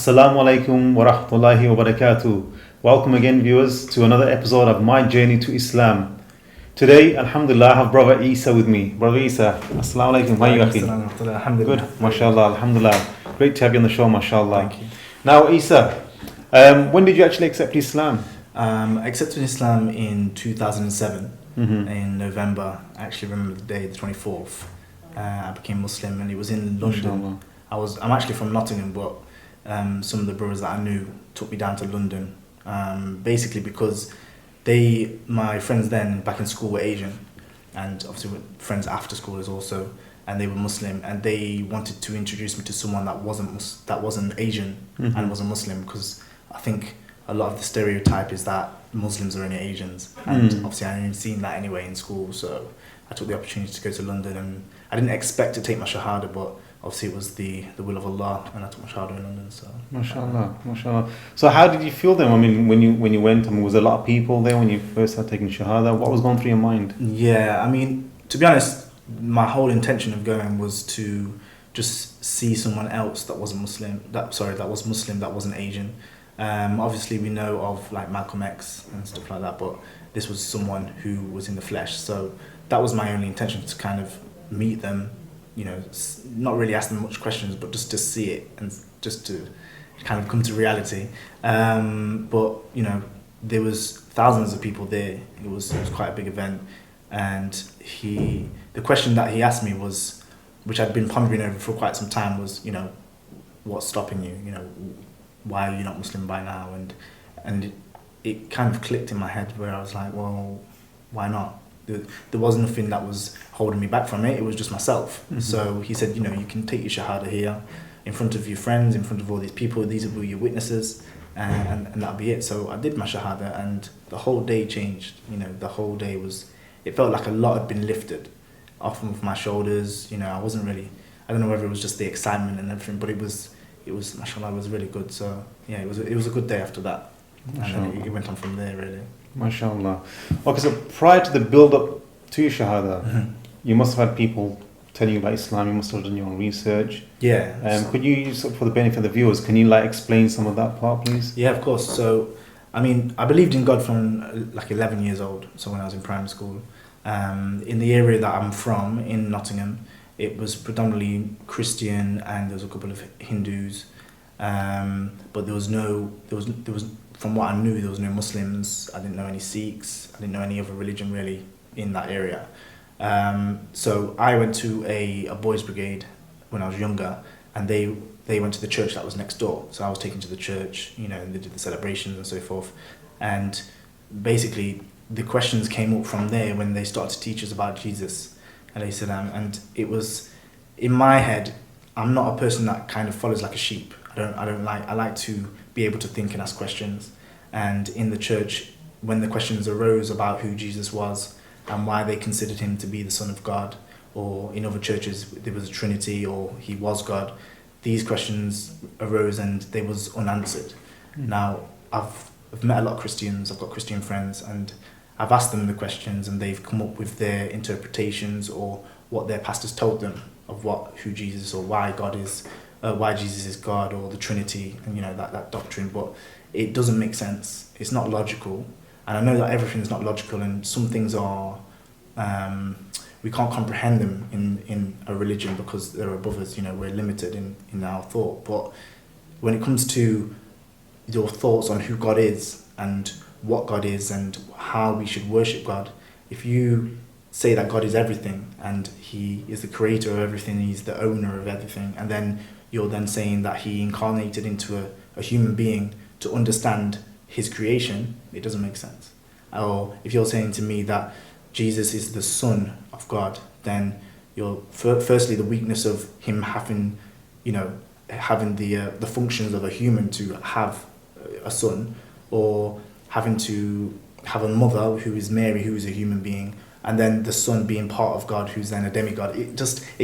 Assalamu alaikum wa rahmatullahi wa barakatuh. Welcome again, viewers, to another episode of My Journey to Islam. Today, alhamdulillah, I have Brother Isa with me. Brother Isa, assalamu alaikum. How are you, akhi? Good, mashallah, alhamdulillah. Great to have you on the show, mashallah. Thank you. Now, Isa, when did you actually accept Islam? I accepted Islam in 2007, in November. I actually remember the day, the 24th. I became Muslim, and it was in London. I'm actually from Nottingham, but some of the brothers that I knew took me down to London, basically because my friends then back in school were Asian, and obviously with friends after school as also, and they were Muslim, and they wanted to introduce me to someone that wasn't Asian and wasn't Muslim, because I think a lot of the stereotype is that Muslims are only Asians, and obviously I hadn't seen that anyway in school, so I took the opportunity to go to London, and I didn't expect to take my Shahada, but obviously it was the will of Allah, and I took my Shahada in London. So mashallah, mashallah. So how did you feel then? I mean, when you went, was there a lot of people there when you first started taking Shahada? What was going through your mind? Yeah, I mean, to be honest, my whole intention of going was to just see someone else that wasn't Muslim, that was Muslim, that wasn't Asian. Obviously we know of like Malcolm X and stuff like that, but this was someone who was in the flesh. So that was my only intention, to kind of meet them, you know, not really ask them much questions, but just to see it and just to kind of come to reality. But you know, there was thousands of people there. It was quite a big event, and the question that he asked me was, which I'd been pondering over for quite some time, was, you know, what's stopping you? You know, why are you not Muslim by now? And it kind of clicked in my head, where I was like, well, why not? There was nothing that was holding me back from it. It was just myself. So he said, you know, you can take your Shahada here in front of your friends, in front of all these people. These will be your witnesses, and that'll be it. So I did my Shahada, and the whole day changed. You know, the whole day it felt like a lot had been lifted off of my shoulders. You know, I don't know whether it was just the excitement and everything, but it was, mashallah, it was really good. So yeah, it was a good day after that. Mashallah. And then it went on from there, really. Mashallah. Okay, so prior to the build-up to your Shahada, you must have had people telling you about Islam, you must have done your own research. Yeah. Could you, for the benefit of the viewers, can you explain some of that part, please? Yeah, of course. So, I mean, I believed in God from like 11 years old, so when I was in primary school. In the area that I'm from, in Nottingham, it was predominantly Christian, and there was a couple of Hindus, but there was from what I knew, there was no Muslims. I didn't know any Sikhs. I didn't know any other religion really in that area. So I went to a boys' brigade when I was younger, and they went to the church that was next door. So I was taken to the church, you know, and they did the celebrations and so forth. And basically, the questions came up from there when they started to teach us about Jesus, alayhi salam. And it was, in my head, I'm not a person that kind of follows like a sheep. I like to be able to think and ask questions. And in the church, when the questions arose about who Jesus was and why they considered him to be the Son of God, or in other churches there was a Trinity, or he was God, these questions arose and they was unanswered. Now, I've met a lot of Christians, I've got Christian friends, and I've asked them the questions, and they've come up with their interpretations or what their pastors told them of who Jesus, or why God is, why Jesus is God, or the Trinity, and you know, that doctrine. But it doesn't make sense. It's not logical, and I know that everything's not logical, and some things are we can't comprehend them in a religion because they're above us. You know, we're limited in our thought. But when it comes to your thoughts on who God is and what God is and how we should worship God, if you say that God is everything and he is the creator of everything, he's the owner of everything, and then you're then saying that he incarnated into a human being to understand his creation, it doesn't make sense. Or if you're saying to me that Jesus is the Son of God, then you're firstly the weakness of him having the functions of a human to have a son, or having to have a mother who is Mary, who is a human being, and then the son being part of God, who's then a demigod. It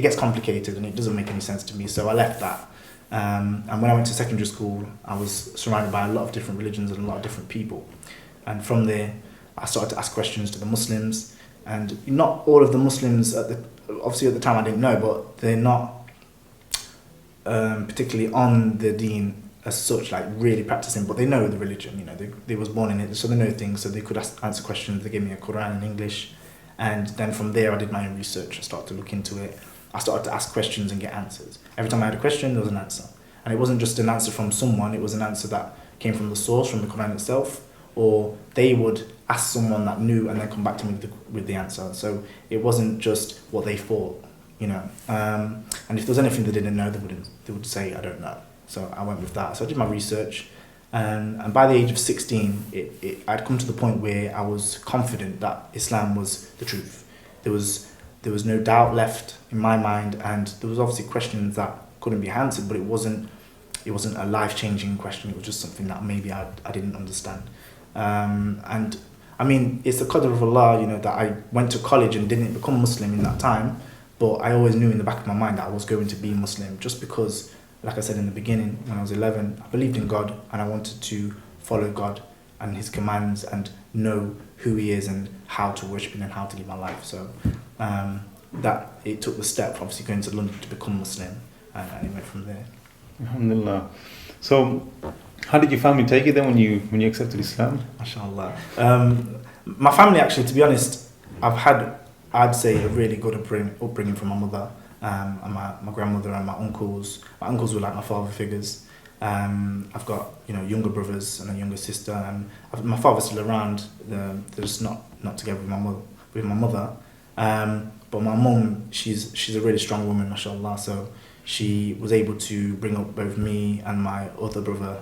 gets complicated, and it doesn't make any sense to me. So I left that. And when I went to secondary school, I was surrounded by a lot of different religions and a lot of different people. And from there, I started to ask questions to the Muslims. And not all of the Muslims, obviously at the time I didn't know, but they're not particularly on the deen as such, like really practicing, but they know the religion, they was born in it, so they know things, so they could answer questions. They gave me a Quran in English, and then from there I did my own research. I started to look into it. I started to ask questions and get answers. Every time I had a question, there was an answer. And it wasn't just an answer from someone, it was an answer that came from the source, from the Quran itself, or they would ask someone that knew and then come back to me with the answer. So it wasn't just what they thought, and if there was anything they didn't know, they would say, I don't know. So I went with that. So I did my research, and by the age of 16, I'd come to the point where I was confident that Islam was the truth. There was no doubt left in my mind, and there was obviously questions that couldn't be answered, but it wasn't a life-changing question. It was just something that maybe I didn't understand. And I mean, it's the qadr of Allah, that I went to college and didn't become Muslim in that time, but I always knew in the back of my mind that I was going to be Muslim, just because, like I said in the beginning, when I was 11, I believed in God and I wanted to follow God and His commands and know who He is and how to worship Him and how to live my life. So that it took the step, obviously going to London to become Muslim, and it went from there. Alhamdulillah. So, how did your family take it then when you accepted Islam? MashaAllah. My family, actually, to be honest, I've had, I'd say, a really good upbringing from my mother, and my grandmother and my uncles. My uncles were like my father figures. I've got younger brothers and a younger sister, and my father's still around. They're just not together with my mother. But my mum, she's a really strong woman, mashallah. So she was able to bring up both me and my other brother,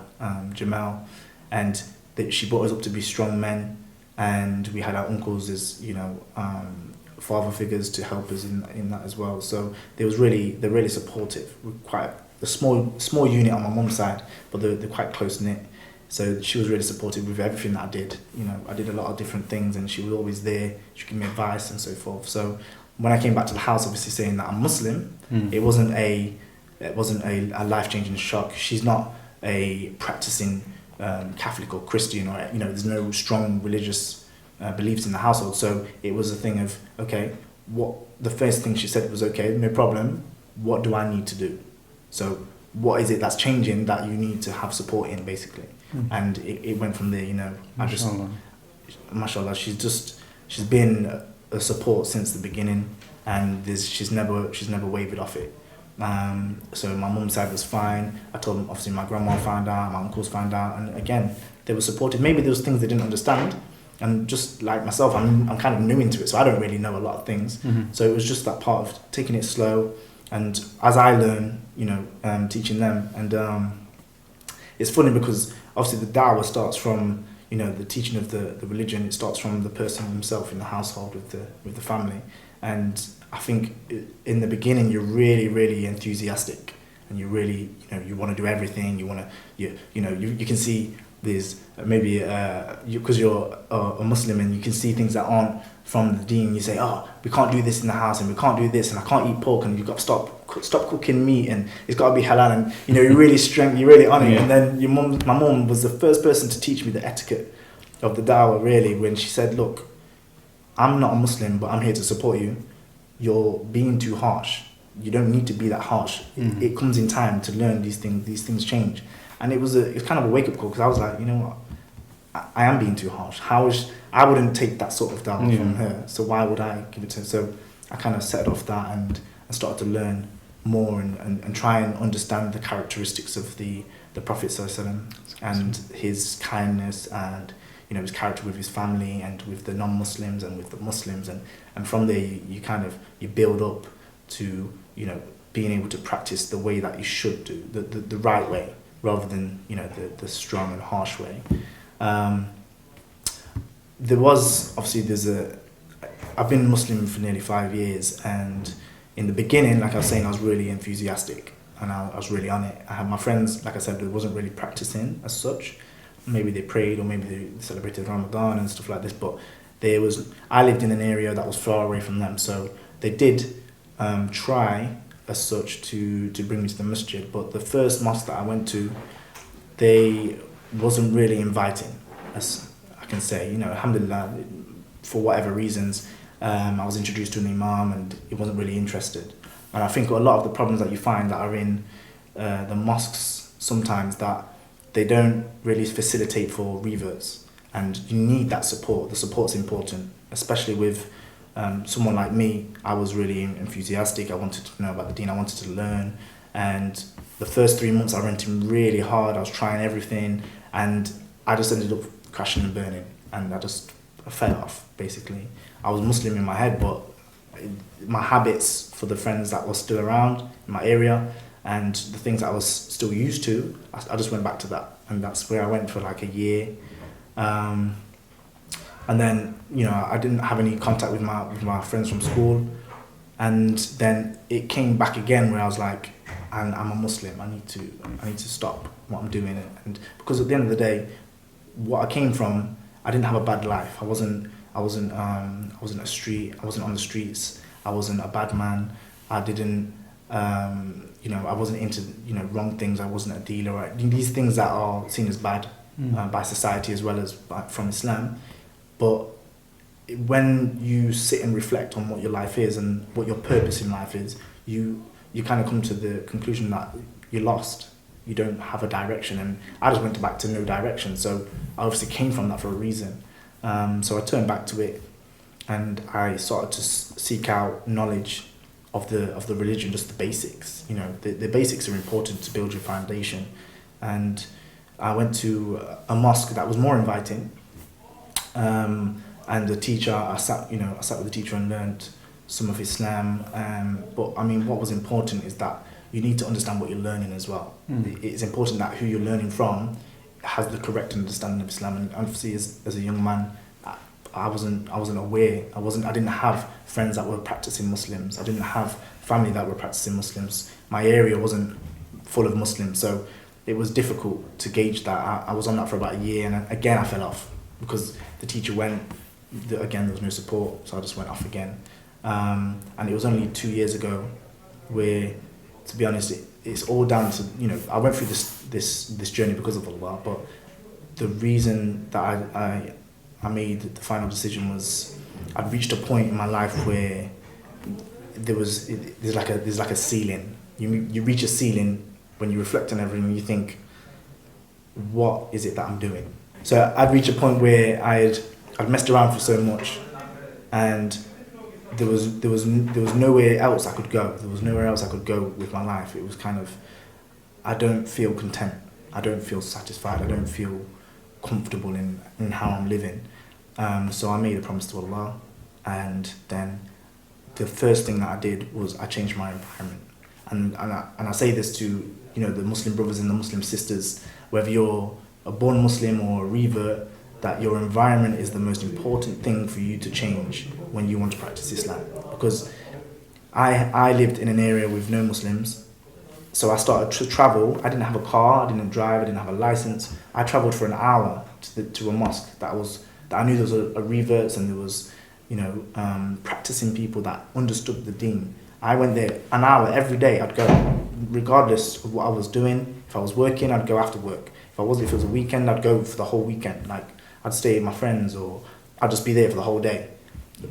Jamal, and she brought us up to be strong men. And we had our uncles as father figures to help us in that as well. So they're really supportive. We're quite a small unit on my mum's side, but they're quite close knit. So she was really supportive with everything that I did. I did a lot of different things, and she was always there. She gave me advice and so forth. So when I came back to the house, obviously saying that I'm Muslim, it wasn't a life-changing shock. She's not a practicing Catholic or Christian, or there's no strong religious beliefs in the household. So it was a thing of, okay, the first thing she said was, okay, no problem. What do I need to do? So what is it that's changing that you need to have support in, basically? And it went from there. Mashallah, she's been a support since the beginning, and she's never wavered off it. So my mum's side was fine. I told them, obviously my grandma found out, my uncles found out, and again, they were supportive. Maybe there was things they didn't understand, and just like myself, I'm kind of new into it, so I don't really know a lot of things. So it was just that part of taking it slow, and as I learn, teaching them. And it's funny because obviously the da'wah starts from the teaching of the religion. It starts from the person himself in the household with the family. And I think in the beginning you're really, really enthusiastic, and you really you want to do everything. You can see there's maybe because you're a Muslim, and you can see things that aren't from the deen. You say, oh, we can't do this in the house, and we can't do this, and I can't eat pork, and you've got to stop cooking meat, and it's got to be halal, and you're really on it. And then my mum was the first person to teach me the etiquette of the da'wah, really, when she said, look, I'm not a Muslim, but I'm here to support you. You're being too harsh. You don't need to be that harsh. It comes in time to learn these things. These things change. And it was kind of a wake-up call, because I was like, you know what? I am being too harsh. I wouldn't take that sort of da'wah from her, so why would I give it to her? So I kind of set off that and started to learn more and try and understand the characteristics of the Prophet ﷺ and his kindness, and his character with his family and with the non-Muslims and with the Muslims, and from there you build up to being able to practice the way that you should do, the right way, rather than the strong and harsh way. I've been Muslim for nearly 5 years, and in the beginning, like I was saying, I was really enthusiastic and I was really on it. I had my friends, like I said, who wasn't really practicing as such. Maybe they prayed, or maybe they celebrated Ramadan and stuff like this, but I lived in an area that was far away from them, so they did try as such to bring me to the masjid, but the first mosque that I went to, they wasn't really inviting, as I can say. Alhamdulillah, for whatever reasons, I was introduced to an imam and he wasn't really interested. And I think a lot of the problems that you find that are in the mosques sometimes that they don't really facilitate for reverts, and you need that support. The support's important, especially with someone like me. I was really enthusiastic. I wanted to know about the deen. I wanted to learn, and the first 3 months I went in really hard. I was trying everything, and I just ended up crashing and burning, and I fell off, basically. I was Muslim in my head, but my habits for the friends that were still around in my area and the things that I was still used to, I just went back to that, and that's where I went for like a year. And then, I didn't have any contact with my friends from school, and then it came back again where I was like, and I'm a Muslim, I need to stop what I'm doing. And because at the end of the day, what I came from, I didn't have a bad life. I wasn't on the streets. I wasn't a bad man. I didn't, I wasn't into, wrong things. I wasn't a dealer. Right? These things that are seen as bad by society as well as from Islam. But when you sit and reflect on what your life is and what your purpose in life is, you kind of come to the conclusion that you're lost. You don't have a direction, and I just went back to no direction. So I obviously came from that for a reason. So I turned back to it, and I started to seek out knowledge of the religion, just the basics. The basics are important to build your foundation. And I went to a mosque that was more inviting. And the teacher, I sat with the teacher and learned some of Islam. But I mean, what was important is that you need to understand what you're learning as well. It's important that who you're learning from has the correct understanding of Islam. And obviously, as a young man, I wasn't aware. I didn't have friends that were practicing Muslims. I didn't have family that were practicing Muslims. My area wasn't full of Muslims, so it was difficult to gauge that. I was on that for about a year, and again I fell off because the teacher went. Again, there was no support, so I just went off again. And it was only 2 years ago where, to be honest, it's all down to, I went through this journey because of Allah, but the reason that I made the final decision was I'd reached a point in my life where there's like a ceiling. You reach a ceiling when you reflect on everything and you think, what is it that I'm doing? So I'd reached a point where I'd messed around for so much, and there was nowhere else I could go. There was nowhere else I could go with my life. It was kind of, I don't feel content. I don't feel satisfied. I don't feel comfortable in how I'm living. So I made a promise to Allah, and then the first thing that I did was I changed my environment. And I say this to the Muslim brothers and the Muslim sisters, whether you're a born Muslim or a revert, that your environment is the most important thing for you to change when you want to practice Islam. Because I lived in an area with no Muslims, so I started to travel. I didn't have a car, I didn't drive, I didn't have a license. I travelled for an hour to a mosque that I knew there was a reverts, and there was practicing people that understood the deen. I went there an hour every day. I'd go, regardless of what I was doing. If I was working, I'd go after work. If it was a weekend, I'd go for the whole weekend. Like, I'd stay with my friends, or I'd just be there for the whole day.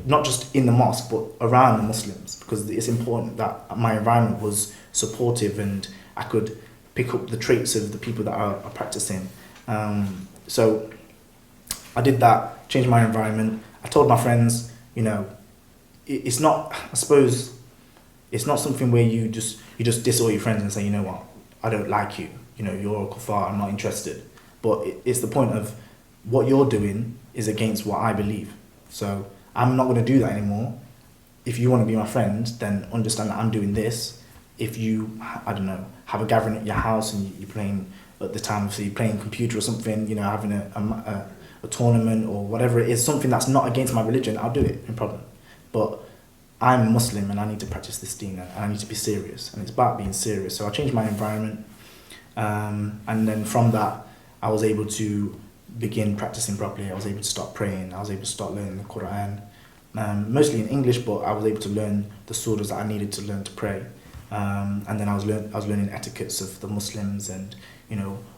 Not just in the mosque, but around the Muslims, because it's important that my environment was supportive and I could pick up the traits of the people that are practicing. So I did that, changed my environment. I told my friends, it's not, I suppose, it's not something where you just diss all your friends and say, you know what, I don't like you, you're a kuffar, I'm not interested. But it's the point of what you're doing is against what I believe. So I'm not going to do that anymore. If you want to be my friend, then understand that I'm doing this. If you, I don't know, have a gathering at your house and you're playing, at the time, so you're playing computer or something, having a tournament or whatever it is, something that's not against my religion, I'll do it, no problem. But I'm Muslim and I need to practice this deen, and I need to be serious, and it's about being serious. So I changed my environment, and then from that I was able to begin practicing properly. I was able to start praying. I was able to start learning the Quran, mostly in English, but I was able to learn the surahs that I needed to learn to pray. And then I was learning etiquettes of the Muslims, and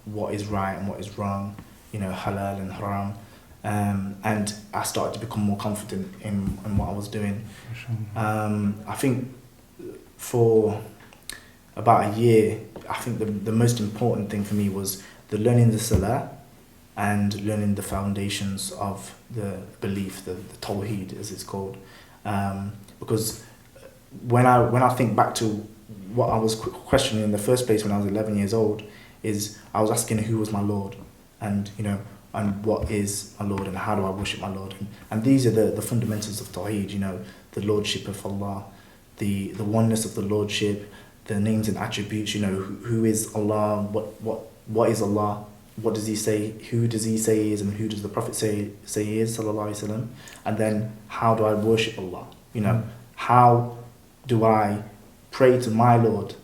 what is right and what is wrong, halal and haram. And I started to become more confident in what I was doing. I think for about a year, I think the most important thing for me was the learning the salah and learning the foundations of the belief, the tawheed as it's called. Because when I think back to what I was questioning in the first place when I was 11 years old, is I was asking who was my Lord, and and what is my Lord, and how do I worship my Lord, and these are the fundamentals of tawheed, the lordship of Allah, the oneness of the lordship, the names and attributes, who is Allah, what is Allah, what does he say, who does he say he is, and who does the Prophet say he is, sallallahu alaihi wasallam, and then how do I worship Allah, how do I pray to my Lord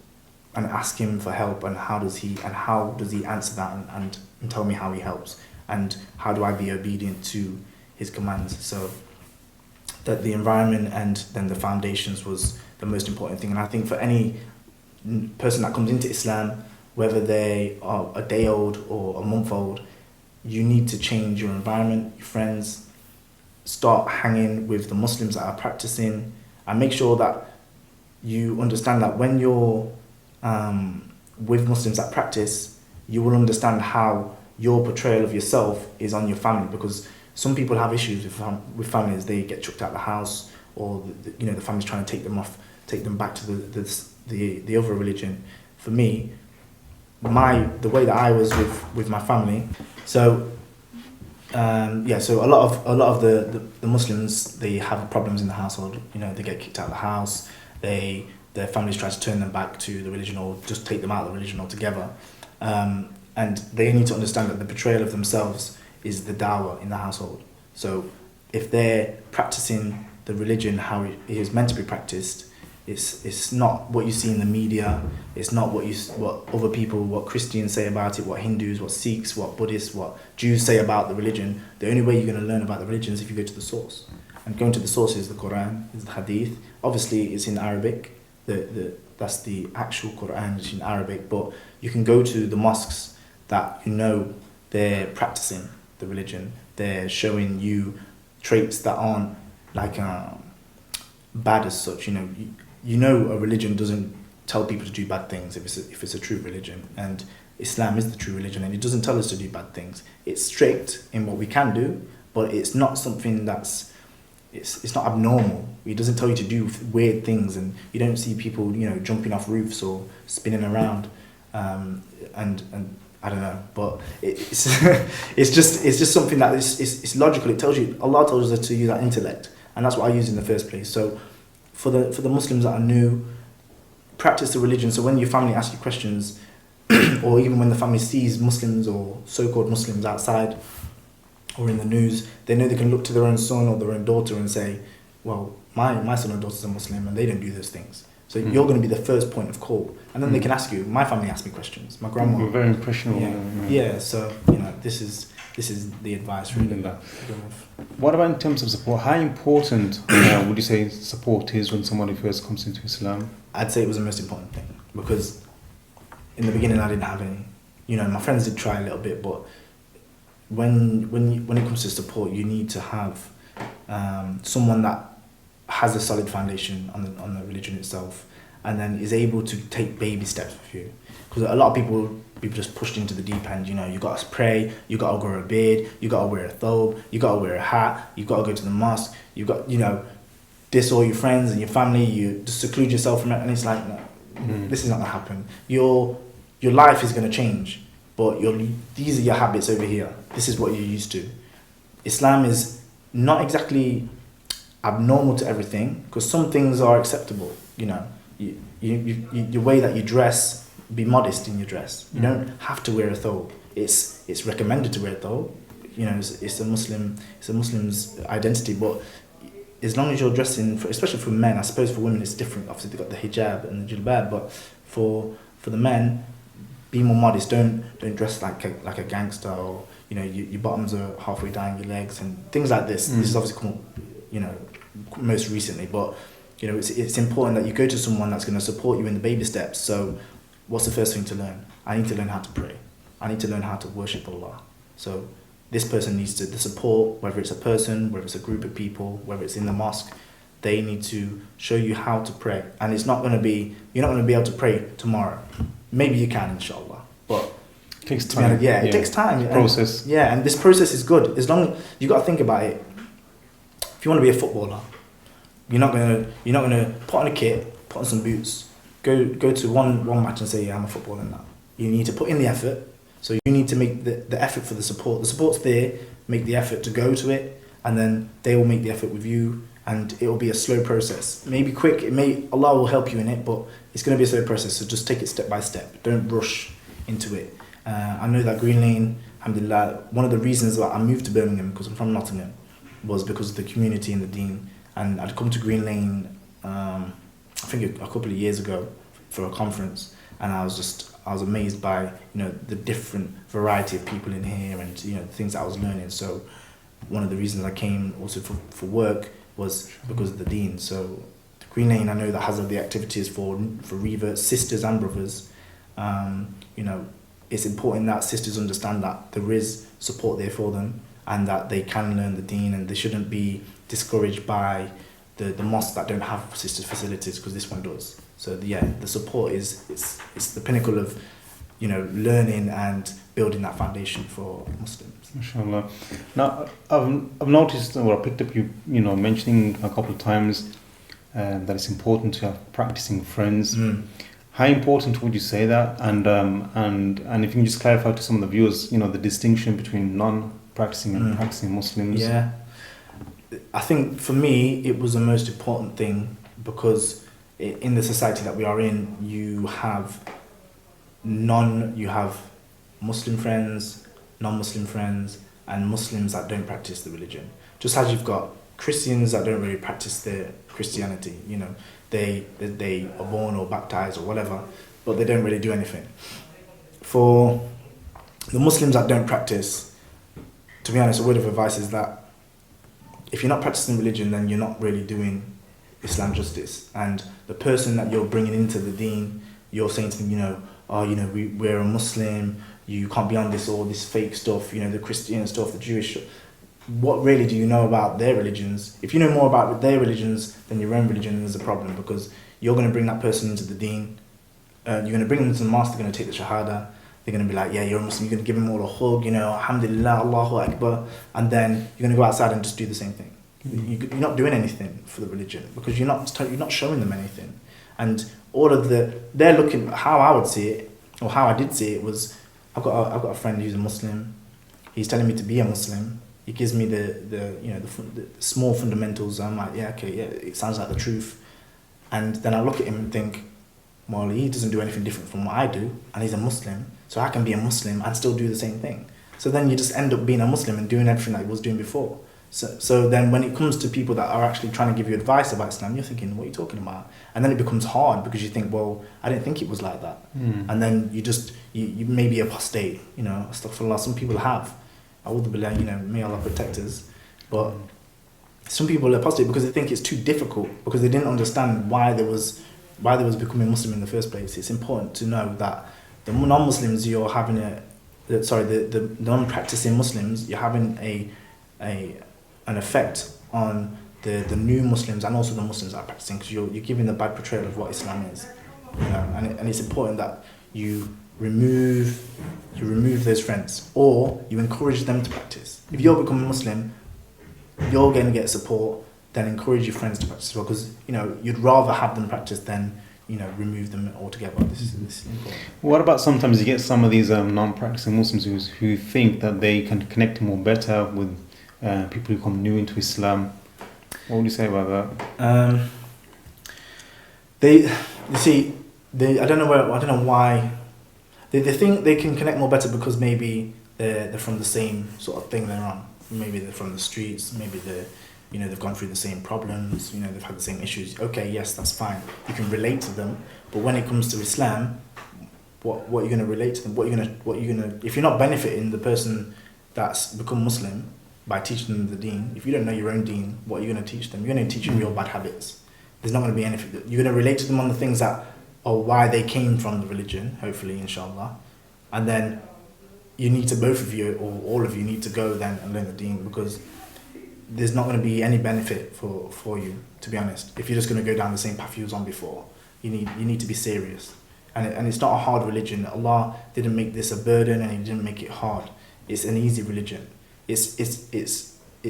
and ask him for help, and how does he answer that and tell me how he helps, and how do I be obedient to his commands. So that the environment and then the foundations was the most important thing. And I think for any person that comes into Islam, whether they are a day old or a month old, you need to change your environment, your friends, start hanging with the Muslims that are practicing, and make sure that you understand that when you're with Muslims that practice, you will understand how your portrayal of yourself is on your family, because some people have issues with families. They get chucked out of the house, or the family's trying to take them back to the other religion. For me, the way that I was with my family, so so a lot of the Muslims, they have problems in the household. They get kicked out of the house. Their families try to turn them back to the religion, or just take them out of the religion altogether. And they need to understand that the portrayal of themselves is the dawah in the household. So if they're practicing the religion how it is meant to be practiced, it's not what you see in the media. It's not what other people, what Christians say about it, what Hindus, what Sikhs, what Buddhists, what Jews say about the religion. The only way you're going to learn about the religion is if you go to the source. And going to the source is the Quran, is the Hadith. Obviously, it's in Arabic. That's the actual Quran, it's in Arabic. But you can go to the mosques that they're practicing the religion. They're showing you traits that aren't like bad as such. A religion doesn't tell people to do bad things if it's a true religion, and Islam is the true religion, and it doesn't tell us to do bad things. It's strict in what we can do, but it's not something that's it's not abnormal. It doesn't tell you to do weird things, and you don't see people jumping off roofs or spinning around, and I don't know, but it's it's just something that it's logical. It tells you, Allah tells us to use our intellect, and that's what I use in the first place. So for the Muslims that are new, practice the religion. So when your family asks you questions, or even when the family sees Muslims or so-called Muslims outside or in the news, they know they can look to their own son or their own daughter and say, well, my son or daughter's a Muslim and they don't do those things. So you're going to be the first point of call. And then they can ask you. My family asked me questions. My grandma. You're very impressionable. Yeah, so, this is the advice really. What about in terms of support? How important would you say support is when somebody first comes into Islam? I'd say it was the most important thing, because in the beginning I didn't have any. My friends did try a little bit, but when it comes to support, you need to have someone that has a solid foundation on the religion itself, and then is able to take baby steps with you. Because a lot of people just pushed into the deep end. You got to pray, you got to grow a beard, you got to wear a thobe, you got to wear a hat, you got to go to the mosque, you got diss all your friends and your family, you just seclude yourself from it, and it's like, no, this is not gonna happen. Your life is gonna change, but these are your habits over here. This is what you're used to. Islam is not exactly abnormal to everything, because some things are acceptable. Your way that you dress, be modest in your dress. You don't have to wear a thobe. It's recommended to wear a thobe. It's a Muslim's identity, but as long as you're dressing, especially for men, I suppose for women it's different. Obviously they've got the hijab and the jilbab, but for the men, be more modest. Don't dress like a gangster, or your bottoms are halfway down your legs and things like this. This is obviously come most recently, but it's important that you go to someone that's going to support you in the baby steps. So what's the first thing to learn? I need to learn how to pray. I need to learn how to worship Allah. So this person needs the support, whether it's a person, whether it's a group of people, whether it's in the mosque, they need to show you how to pray. And you're not going to be able to pray tomorrow. Maybe you can, inshallah, but it takes time. It takes time. It's a process. And this process is good. As long you got to think about it. If you want to be a footballer, you're not gonna put on a kit, put on some boots, go to one match and say, yeah, I'm a footballer now. You need to put in the effort. So you need to make the effort for the support. The support's there. Make the effort to go to it, and then they will make the effort with you. And it will be a slow process. Maybe quick. Allah will help you in it, but it's going to be a slow process. So just take it step by step. Don't rush into it. I know that Green Lane, alhamdulillah, one of the reasons that I moved to Birmingham, because I'm from Nottingham, was because of the community and the deen. And I'd come to Green Lane, I think a couple of years ago, for a conference, and I was amazed by the different variety of people in here, and the things that I was learning. So one of the reasons I came also for work was because of the deen. So the Green Lane, I know that has the activities for Revert sisters and brothers. It's important that sisters understand that there is support there for them, and that they can learn the deen, and they shouldn't be discouraged by the mosques that don't have sisters facilities, because this one does. So the support is it's the pinnacle of learning and building that foundation for Muslims. Inshallah. Now I've noticed, or I picked up you mentioning a couple of times that it's important to have practicing friends. How important would you say that? And if you can just clarify to some of the viewers, the distinction between non-practicing and practicing Muslims. Yeah, I think for me it was the most important thing, because in the society that we are in, you have Muslim friends, non-Muslim friends, and Muslims that don't practice the religion. Just as you've got Christians that don't really practice their Christianity, they are born or baptized or whatever, but they don't really do anything. For the Muslims that don't practice, to be honest, a word of advice is that if you're not practicing religion, then you're not really doing Islam justice. And the person that you're bringing into the deen, you're saying to them, we're a Muslim, you can't be on all this fake stuff, the Christian stuff, the Jewish stuff. What really do you know about their religions? If you know more about their religions than your own religion, there's a problem, because you're going to bring that person into the deen. You're going to bring them into the mosque, they're going to take the shahada. They're going to be like, yeah, you're a Muslim. You're going to give them all a hug, alhamdulillah, Allahu Akbar. And then you're going to go outside and just do the same thing. You're not doing anything for the religion, because you're not showing them anything. And they're looking, how I would see it, or how I did see it, was I've got a friend who's a Muslim. He's telling me to be a Muslim. He gives me the small fundamentals. I'm like, it sounds like the truth. And then I look at him and think, well, he doesn't do anything different from what I do, and he's a Muslim, so I can be a Muslim and still do the same thing. So then you just end up being a Muslim and doing everything that he was doing before. So then when it comes to people that are actually trying to give you advice about Islam, you're thinking, what are you talking about? And then it becomes hard, because you think, well, I didn't think it was like that. And then you may be apostate, astaghfirullah, some people have. A'udhu billah, may Allah protect us. But some people are apostate because they think it's too difficult, because they didn't understand why they was becoming Muslim in the first place. It's important to know that the non-Muslims the non-practicing Muslims, you're having an effect on the new Muslims and also the Muslims that are practicing, because you're giving the bad portrayal of what Islam is. And it's important that you remove those friends, or you encourage them to practice. If you're becoming Muslim, you're going to get support, then encourage your friends to practice as well, because you'd rather have them practice than remove them altogether. This is important. What about sometimes you get some of these non-practicing Muslims who think that they can connect more better with people who come new into Islam? What would you say about that? I don't know why. They think they can connect more better because maybe they're from the same sort of thing they're on. Maybe they're from the streets. Maybe they've gone through the same problems. They've had the same issues. Okay, yes, that's fine. You can relate to them. But when it comes to Islam, what are you going to relate to them? What are you going to? If you're not benefiting the person that's become Muslim by teaching them the deen, if you don't know your own deen, what are you going to teach them? You're going to teach them your bad habits. There's not going to be anything. You're going to relate to them on the things that are why they came from the religion, hopefully, inshallah. And then you need to, both of you or all of you need to go then and learn the deen, because there's not going to be any benefit for you, to be honest. If you're just going to go down the same path you was on before, you need to be serious. And it's not a hard religion. Allah didn't make this a burden, and He didn't make it hard. It's an easy religion. It's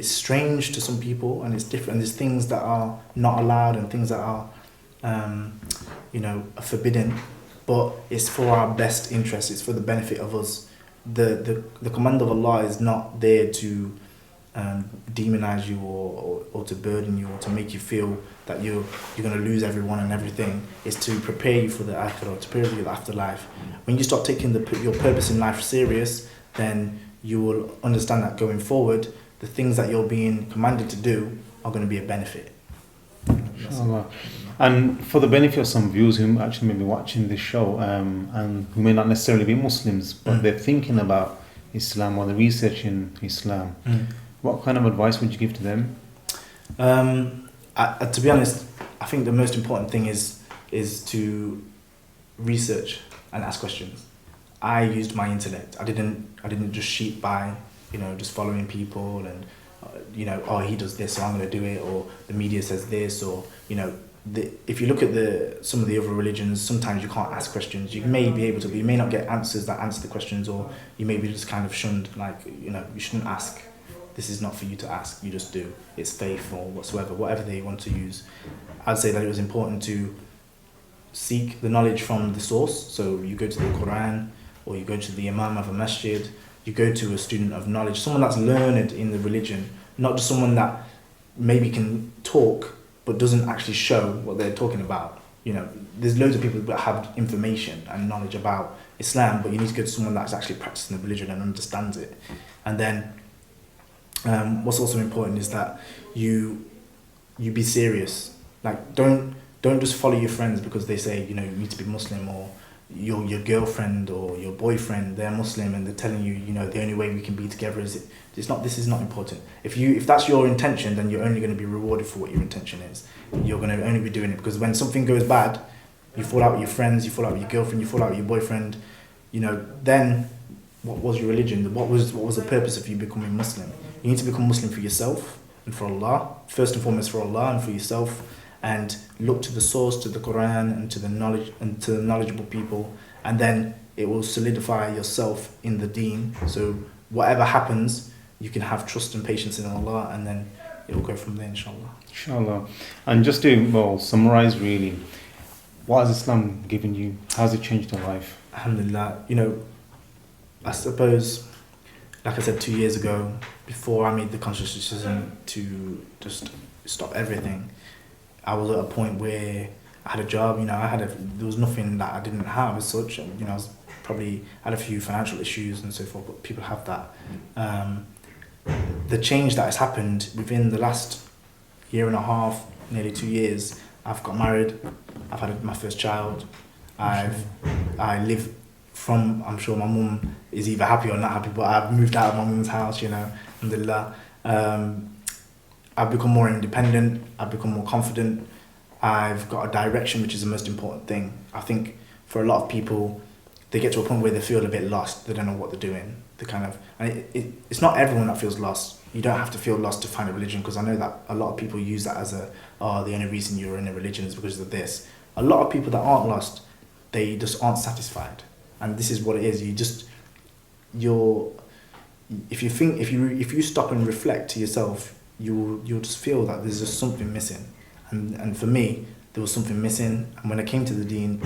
strange to some people, and it's different. There's things that are not allowed and things that are forbidden, but it's for our best interest. It's for the benefit of us. The command of Allah is not there to demonize you or to burden you or to make you feel that you're going to lose everyone and everything. It's to prepare you for the akhirah, to prepare you for the afterlife. When you start taking your purpose in life serious, then you will understand that going forward, the things that you're being commanded to do are going to be a benefit. And for the benefit of some viewers who actually may be watching this show and who may not necessarily be Muslims, but they're thinking about Islam or they're researching Islam, what kind of advice would you give to them? To be honest, I think the most important thing is to research and ask questions. I used my intellect. I didn't just sheep by, just following people and, oh, he does this, so I'm going to do it, or the media says this, or, if you look at some of the other religions, sometimes you can't ask questions. You may be able to, but you may not get answers that answer the questions, or you may be just kind of shunned, like, you shouldn't ask. This is not for you to ask, you just do. It's faith or whatever they want to use. I'd say that it was important to seek the knowledge from the source. So you go to the Quran, or you go to the Imam of a masjid, you go to a student of knowledge, someone that's learned in the religion, not just someone that maybe can talk but doesn't actually show what they're talking about. There's loads of people that have information and knowledge about Islam, but you need to go to someone that's actually practicing the religion and understands it. And then what's also important is that you be serious. Like, don't just follow your friends because they say, you need to be Muslim, or your girlfriend or your boyfriend, they're Muslim and they're telling you, the only way we can be together is this is not important. If that's your intention, then you're only going to be rewarded for what your intention is. You're going to only be doing it because when something goes bad, you fall out with your friends, you fall out with your girlfriend, you fall out with your boyfriend, then what was your religion? What was the purpose of you becoming Muslim? You need to become Muslim for yourself and for Allah, first and foremost for Allah and for yourself, and look to the source, to the Quran and to the knowledge and to the knowledgeable people, and then it will solidify yourself in the deen. So whatever happens, you can have trust and patience in Allah, and then it will go from there, inshallah. Inshallah. And just to summarize really, what has Islam given you? How has it changed your life? Alhamdulillah. I suppose, like I said 2 years ago, before I made the conscious decision to just stop everything, I was at a point where I had a job, there was nothing that I didn't have as such. I was had a few financial issues and so forth, but people have that. The change that has happened within the last year and a half, nearly 2 years, I've got married, I've had my first child, I live from, I'm sure my mum is either happy or not happy, but I've moved out of my mum's house, alhamdulillah. I've become more independent, I've become more confident, I've got a direction, which is the most important thing. I think for a lot of people, they get to a point where they feel a bit lost, they don't know what they're doing. It's not everyone that feels lost. You don't have to feel lost to find a religion, because I know that a lot of people use that as the only reason you're in a religion is because of this. A lot of people that aren't lost, they just aren't satisfied. And this is what it is. If you stop and reflect to yourself, you'll just feel that there's just something missing. And for me, there was something missing. And when I came to the deen,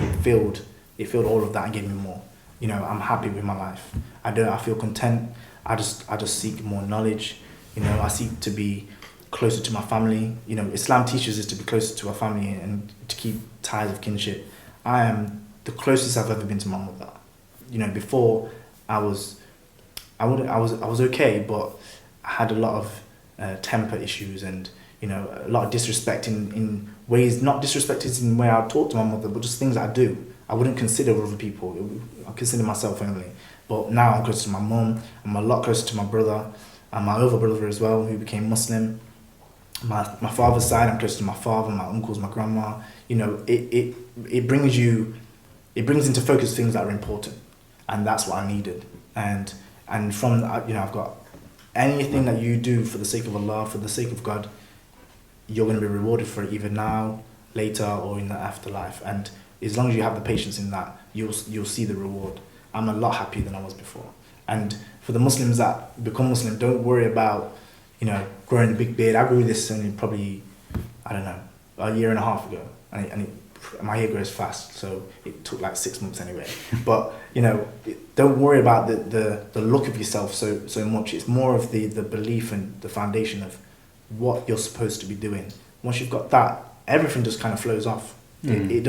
it filled all of that and gave me more. I'm happy with my life. I feel content. I just seek more knowledge. I seek to be closer to my family. Islam teaches us to be closer to our family and to keep ties of kinship. I am the closest I've ever been to my mother. Before I was okay, but I had a lot of temper issues and a lot of disrespect in ways, not disrespected in the way I talk to my mother, but just things I do. I wouldn't consider other people. I consider myself only. But now I'm close to my mum. I'm a lot closer to my brother and my other brother as well, who became Muslim. My father's side, I'm close to my father, my uncles, my grandma. It brings into focus things that are important, and that's what I needed. And from I've got anything that you do for the sake of Allah, for the sake of God, you're going to be rewarded for it either now, later, or in the afterlife. And as long as you have the patience in that, you'll see the reward. I'm a lot happier than I was before. And for the Muslims that become Muslim, don't worry about, growing a big beard. I grew this only probably, I don't know, a year and a half ago. My hair grows fast, so it took like 6 months anyway. But, don't worry about the look of yourself so much. It's more of the belief and the foundation of what you're supposed to be doing. Once you've got that, everything just kind of flows off. It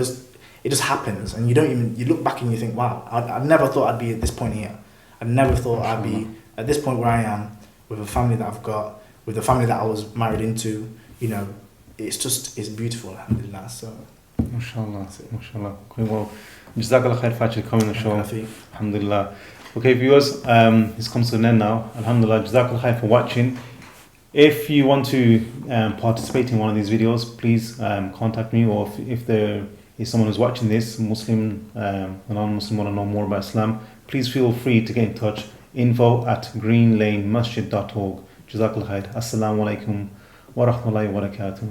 just happens, and you look back and you think, wow, I never thought I'd be at this point here. I never thought I'd be at this point where I am, with a family that I've got, with the family that I was married into. It's beautiful, alhamdulillah. So MashaAllah, MashaAllah. Okay, well, Jazakallah khair for actually coming on the show. Alhamdulillah. Okay, viewers, this comes to an end now. Alhamdulillah, Jazakallah khair for watching. If you want to participate in one of these videos, please contact me, or if there is someone who's watching this, Muslim, a non-Muslim, want to know more about Islam, please feel free to get in touch. info@greenlanemasjid.org. Jazakallah khair. Assalamu alaikum wa rahmatullahi wa barakatuh.